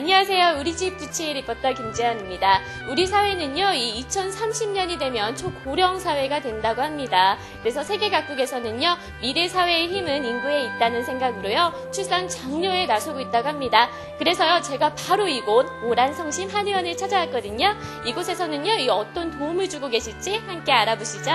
안녕하세요. 우리 집 두치 리포터 김지연입니다. 우리 사회는요, 이 2030년이 되면 초고령 사회가 된다고 합니다. 그래서 세계 각국에서는요, 미래 사회의 힘은 인구에 있다는 생각으로요, 출산 장려에 나서고 있다고 합니다. 그래서요, 제가 바로 이곳 오란성심 한의원을 찾아왔거든요. 이곳에서는요, 이 어떤 도움을 주고 계실지 함께 알아보시죠.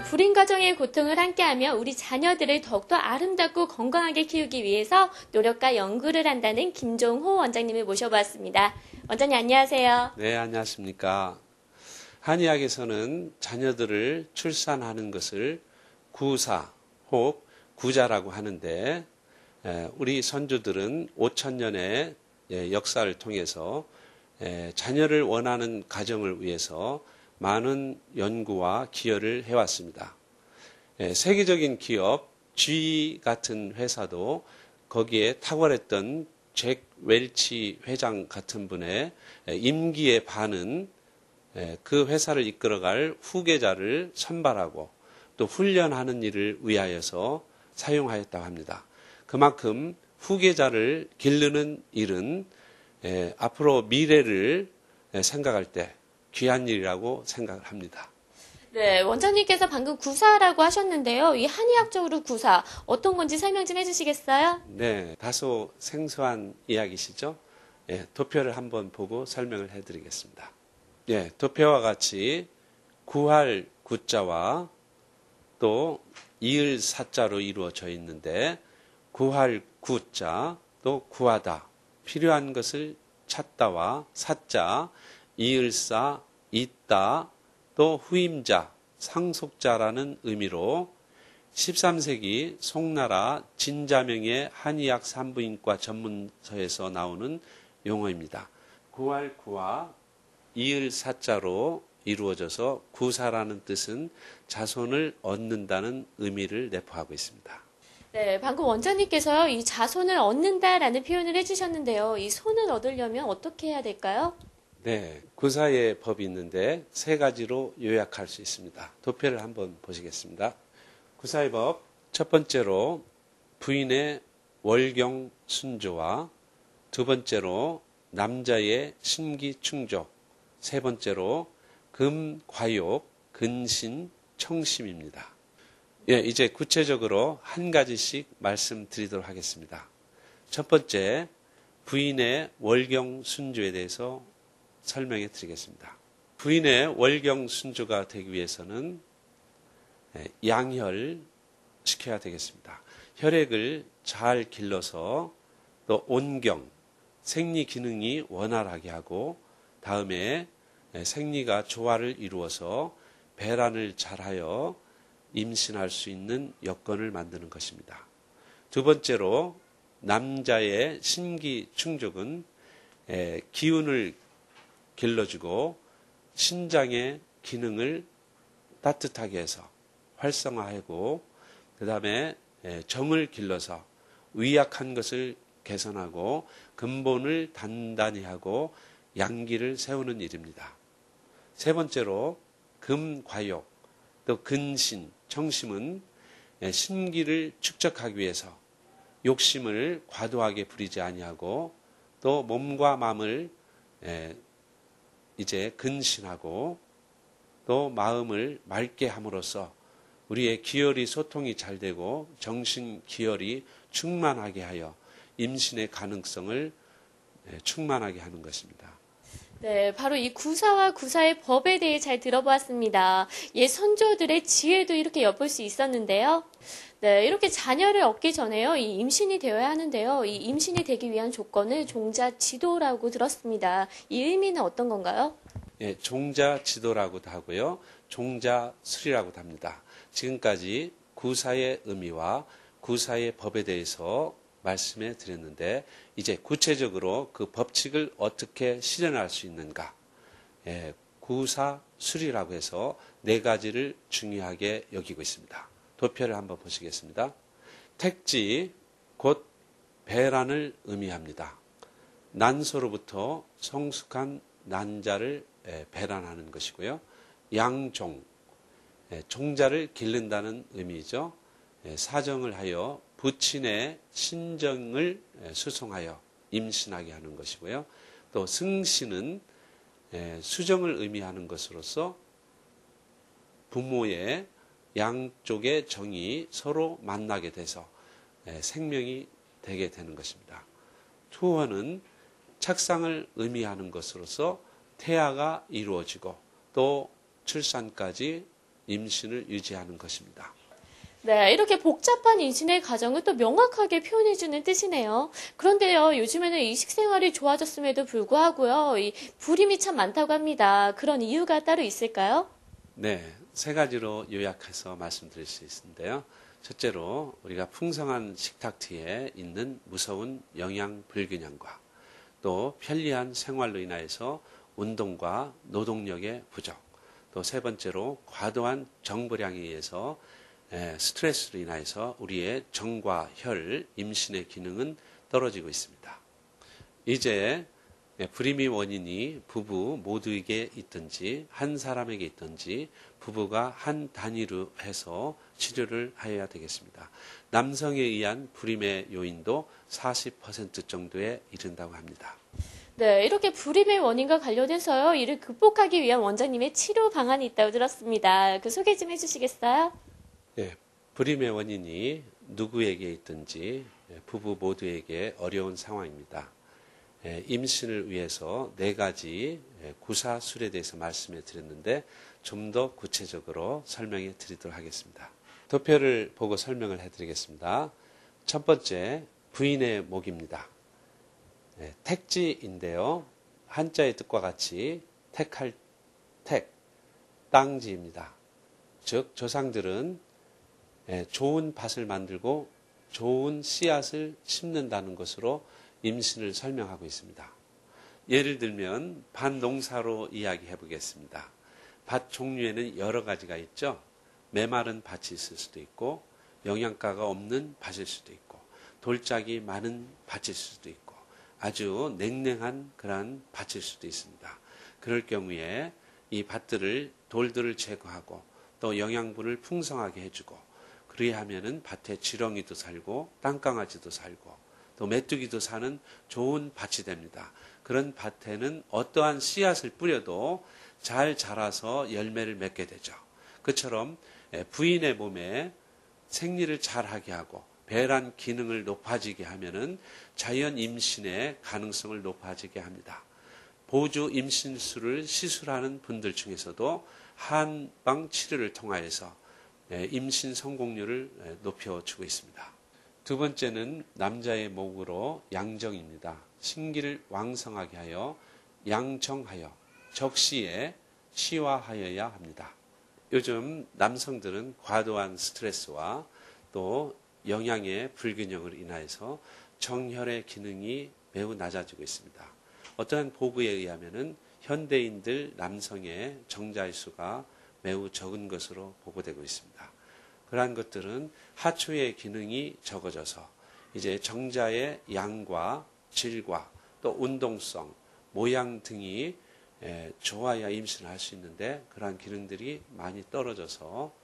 불임 가정의 고통을 함께하며 우리 자녀들을 더욱더 아름답고 건강하게 키우기 위해서 노력과 연구를 한다는 김종호 원장님을 모셔보았습니다. 원장님 안녕하세요. 네, 안녕하십니까. 한의학에서는 자녀들을 출산하는 것을 구사 혹 구자라고 하는데, 우리 선조들은 5,000년의 역사를 통해서 자녀를 원하는 가정을 위해서 많은 연구와 기여를 해왔습니다. 세계적인 기업 G 같은 회사도 거기에 탁월했던 잭 웰치 회장 같은 분의 임기의 반은 그 회사를 이끌어갈 후계자를 선발하고 또 훈련하는 일을 위하여서 사용하였다고 합니다. 그만큼 후계자를 기르는 일은 앞으로 미래를 생각할 때 귀한 일이라고 생각을 합니다. 네, 원장님께서 방금 구사라고 하셨는데요. 이 한의학적으로 구사, 어떤 건지 설명 좀 해주시겠어요? 네, 다소 생소한 이야기시죠? 도표를 한번 보고 설명을 해드리겠습니다. 도표와 같이 구할 구자와 또 이을 사자로 이루어져 있는데, 구할 구자, 또 구하다, 필요한 것을 찾다와 사자, 이을사, 있다, 또 후임자, 상속자라는 의미로 13세기 송나라 진자명의 한의학 산부인과 전문서에서 나오는 용어입니다. 구할 구와 이을 사자로 이루어져서 구사라는 뜻은 자손을 얻는다는 의미를 내포하고 있습니다. 네, 방금 원장님께서요, 이 자손을 얻는다라는 표현을 해주셨는데요. 이 손을 얻으려면 어떻게 해야 될까요? 네, 구사의 법이 있는데 세 가지로 요약할 수 있습니다. 도표를 한번 보시겠습니다. 구사의 법, 첫 번째로 부인의 월경 순조와 두 번째로 남자의 신기충족, 세 번째로 금과욕, 근신, 청심입니다. 이제 구체적으로 한 가지씩 말씀드리도록 하겠습니다. 첫 번째, 부인의 월경 순조에 대해서 설명해 드리겠습니다. 부인의 월경 순조가 되기 위해서는 양혈 시켜야 되겠습니다. 혈액을 잘 길러서 또 온경, 생리 기능이 원활하게 하고, 다음에 생리가 조화를 이루어서 배란을 잘하여 임신할 수 있는 여건을 만드는 것입니다. 두 번째로 남자의 신기충족은 기운을 길러주고 신장의 기능을 따뜻하게 해서 활성화하고, 그 다음에 정을 길러서 위약한 것을 개선하고 근본을 단단히 하고 양기를 세우는 일입니다. 세 번째로 금과욕, 또 근신, 청심은 신기를 축적하기 위해서 욕심을 과도하게 부리지 아니하고, 또 몸과 마음을 이제 근신하고 또 마음을 맑게 함으로써 우리의 기혈이 소통이 잘 되고 정신 기혈이 충만하게 하여 임신의 가능성을 충만하게 하는 것입니다. 네, 바로 이 구사와 구사의 법에 대해 잘 들어보았습니다. 옛 선조들의 지혜도 이렇게 엿볼 수 있었는데요. 네, 이렇게 자녀를 얻기 전에요, 이 임신이 되어야 하는데요. 이 임신이 되기 위한 조건을 종자 지도라고 들었습니다. 이 의미는 어떤 건가요? 예, 종자 지도라고도 하고요. 종자 수리라고도 합니다. 지금까지 구사의 의미와 구사의 법에 대해서 말씀해 드렸는데 이제 구체적으로 그 법칙을 어떻게 실현할 수 있는가. 예, 구사 수리라고 해서 네 가지를 중요하게 여기고 있습니다. 도표를 한번 보시겠습니다. 택지 곧 배란을 의미합니다. 난소로부터 성숙한 난자를 배란하는 것이고요. 양종, 종자를 기른다는 의미죠. 사정을 하여 부친의 신정을 수송하여 임신하게 하는 것이고요. 또 승신은 수정을 의미하는 것으로서 부모의 양쪽의 정이 서로 만나게 돼서 생명이 되게 되는 것입니다. 투원은 착상을 의미하는 것으로서 태아가 이루어지고 또 출산까지 임신을 유지하는 것입니다. 네, 이렇게 복잡한 임신의 과정을 또 명확하게 표현해주는 뜻이네요. 그런데요, 요즘에는 이식 생활이 좋아졌음에도 불구하고요, 이 불임이 참 많다고 합니다. 그런 이유가 따로 있을까요? 네, 세 가지로 요약해서 말씀드릴 수 있는데요. 첫째로 우리가 풍성한 식탁 뒤에 있는 무서운 영양 불균형과 또 편리한 생활로 인하여서 운동과 노동력의 부족, 또 세 번째로 과도한 정보량에 의해서 스트레스로 인하여서 우리의 정과 혈, 임신의 기능은 떨어지고 있습니다. 이제 불임의 원인이 부부 모두에게 있든지 한 사람에게 있든지 부부가 한 단위로 해서 치료를 하여야 되겠습니다. 남성에 의한 불임의 요인도 40% 정도에 이른다고 합니다. 네, 이렇게 불임의 원인과 관련해서요, 이를 극복하기 위한 원장님의 치료 방안이 있다고 들었습니다. 그 소개 좀 해주시겠어요? 예, 불임의 원인이 누구에게 있든지 부부 모두에게 어려운 상황입니다. 임신을 위해서 네 가지 구사술에 대해서 말씀해 드렸는데 좀 더 구체적으로 설명해 드리도록 하겠습니다. 도표를 보고 설명을 해 드리겠습니다. 첫 번째, 부인의 목입니다. 택지인데요. 한자의 뜻과 같이 택할 택, 땅지입니다. 즉 조상들은 좋은 밭을 만들고 좋은 씨앗을 심는다는 것으로 임신을 설명하고 있습니다. 예를 들면 밭 농사로 이야기해 보겠습니다. 밭 종류에는 여러 가지가 있죠. 메마른 밭이 있을 수도 있고 영양가가 없는 밭일 수도 있고 돌짝이 많은 밭일 수도 있고 아주 냉랭한 그러한 밭일 수도 있습니다. 그럴 경우에 이 밭들을 돌들을 제거하고 또 영양분을 풍성하게 해주고 그리하면은 밭에 지렁이도 살고 땅강아지도 살고 또 메뚜기도 사는 좋은 밭이 됩니다. 그런 밭에는 어떠한 씨앗을 뿌려도 잘 자라서 열매를 맺게 되죠. 그처럼 부인의 몸에 생리를 잘하게 하고 배란 기능을 높아지게 하면은 자연 임신의 가능성을 높아지게 합니다. 보조 임신술을 시술하는 분들 중에서도 한방 치료를 통하여서 임신 성공률을 높여주고 있습니다. 두 번째는 남자의 목으로 양정입니다. 신기를 왕성하게 하여 양정하여 적시에 시화하여야 합니다. 요즘 남성들은 과도한 스트레스와 또 영양의 불균형으로 인하여서 정혈의 기능이 매우 낮아지고 있습니다. 어떠한 보고에 의하면은 현대인들 남성의 정자의 수가 매우 적은 것으로 보고되고 있습니다. 그러한 것들은 하초의 기능이 적어져서 이제 정자의 양과 질과 또 운동성, 모양 등이 좋아야 임신을 할 수 있는데 그러한 기능들이 많이 떨어져서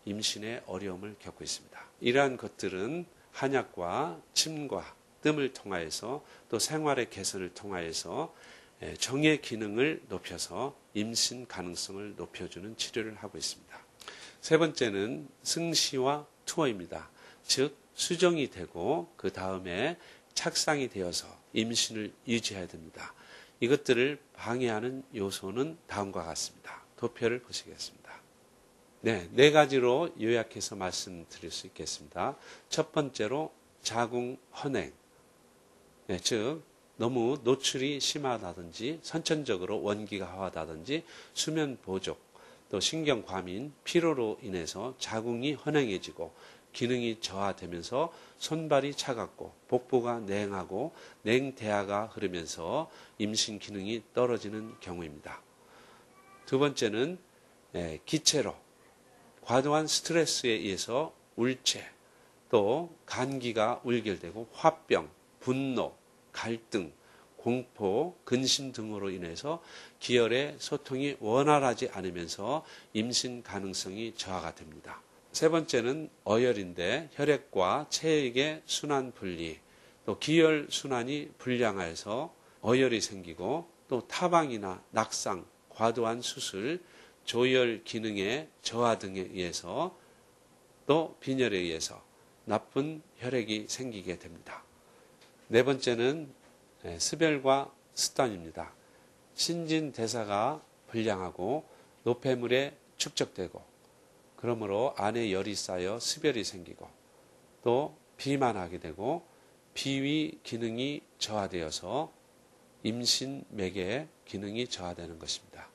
임신에 어려움을 겪고 있습니다. 이러한 것들은 한약과 침과 뜸을 통하여서 또 생활의 개선을 통하여서 정의 기능을 높여서 임신 가능성을 높여주는 치료를 하고 있습니다. 세 번째는 승시와 투어입니다. 즉 수정이 되고 그 다음에 착상이 되어서 임신을 유지해야 됩니다. 이것들을 방해하는 요소는 다음과 같습니다. 도표를 보시겠습니다. 네 가지로 요약해서 말씀드릴 수 있겠습니다. 첫 번째로 자궁 헌행, 즉 너무 노출이 심하다든지 선천적으로 원기가 하하다든지 수면 부족, 또 신경 과민, 피로로 인해서 자궁이 헌행해지고 기능이 저하되면서 손발이 차갑고 복부가 냉하고 냉대하가 흐르면서 임신 기능이 떨어지는 경우입니다. 두 번째는 기체로 과도한 스트레스에 의해서 울체, 또 감기가 울결되고 화병, 분노, 갈등, 공포, 근심 등으로 인해서 기혈의 소통이 원활하지 않으면서 임신 가능성이 저하가 됩니다. 세 번째는 어혈인데 혈액과 체액의 순환 분리, 또 기혈 순환이 불량해서 어혈이 생기고 또 타방이나 낙상, 과도한 수술, 조혈 기능의 저하 등에 의해서 또 빈혈에 의해서 나쁜 혈액이 생기게 됩니다. 네 번째는 습열과 습단입니다. 신진대사가 불량하고 노폐물에 축적되고 그러므로 안에 열이 쌓여 습열이 생기고 또 비만하게 되고 비위 기능이 저하되어서 임신 매개의 기능이 저하되는 것입니다.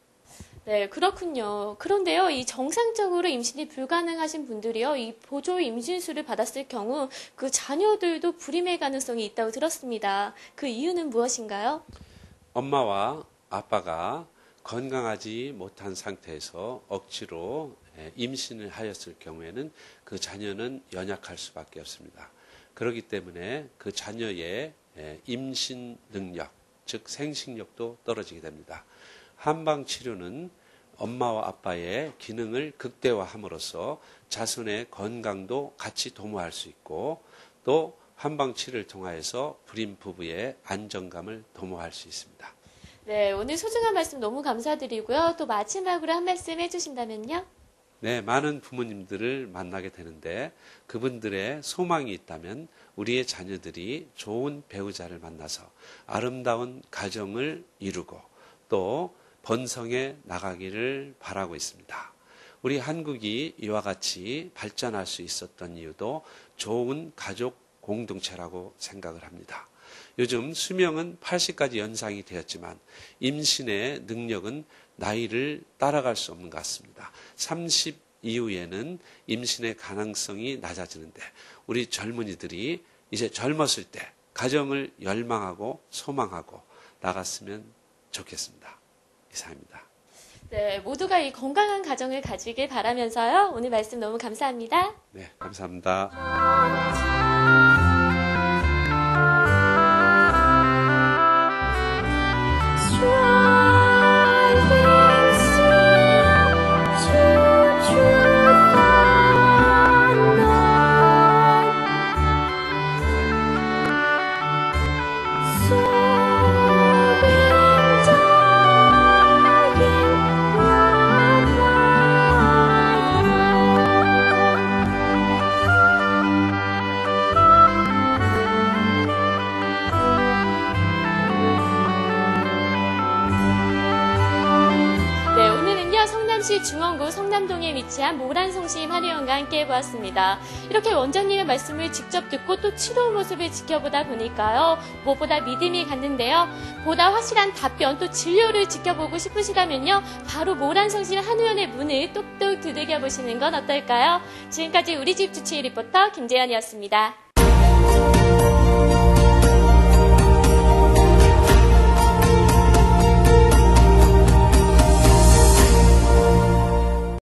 네, 그렇군요. 그런데요, 이 정상적으로 임신이 불가능하신 분들이요, 이 보조 임신수를 받았을 경우 그 자녀들도 불임의 가능성이 있다고 들었습니다. 그 이유는 무엇인가요? 엄마와 아빠가 건강하지 못한 상태에서 억지로 임신을 하였을 경우에는 그 자녀는 연약할 수밖에 없습니다. 그렇기 때문에 그 자녀의 임신 능력, 즉 생식력도 떨어지게 됩니다. 한방 치료는 엄마와 아빠의 기능을 극대화함으로써 자손의 건강도 같이 도모할 수 있고 또 한방 치료를 통하여서 불임 부부의 안정감을 도모할 수 있습니다. 네, 오늘 소중한 말씀 너무 감사드리고요. 또 마지막으로 한 말씀 해주신다면요? 네, 많은 부모님들을 만나게 되는데 그분들의 소망이 있다면 우리의 자녀들이 좋은 배우자를 만나서 아름다운 가정을 이루고 또 번성해 나가기를 바라고 있습니다. 우리 한국이 이와 같이 발전할 수 있었던 이유도 좋은 가족 공동체라고 생각을 합니다. 요즘 수명은 80까지 연상이 되었지만 임신의 능력은 나이를 따라갈 수 없는 것 같습니다. 30 이후에는 임신의 가능성이 낮아지는데 우리 젊은이들이 이제 젊었을 때 가정을 열망하고 소망하고 나갔으면 좋겠습니다. 이상입니다. 네, 모두가 이 건강한 가정을 가지길 바라면서요. 오늘 말씀 너무 감사합니다. 네, 감사합니다. 중원구 성남동에 위치한 모란성심 한의원과 함께 해보았습니다. 이렇게 원장님의 말씀을 직접 듣고 또 치료 모습을 지켜보다 보니까요. 무엇보다 믿음이 갔는데요. 보다 확실한 답변 또 진료를 지켜보고 싶으시다면요. 바로 모란성심 한의원의 문을 똑똑 두들겨 보시는 건 어떨까요? 지금까지 우리집 주치의 리포터 김재현이었습니다.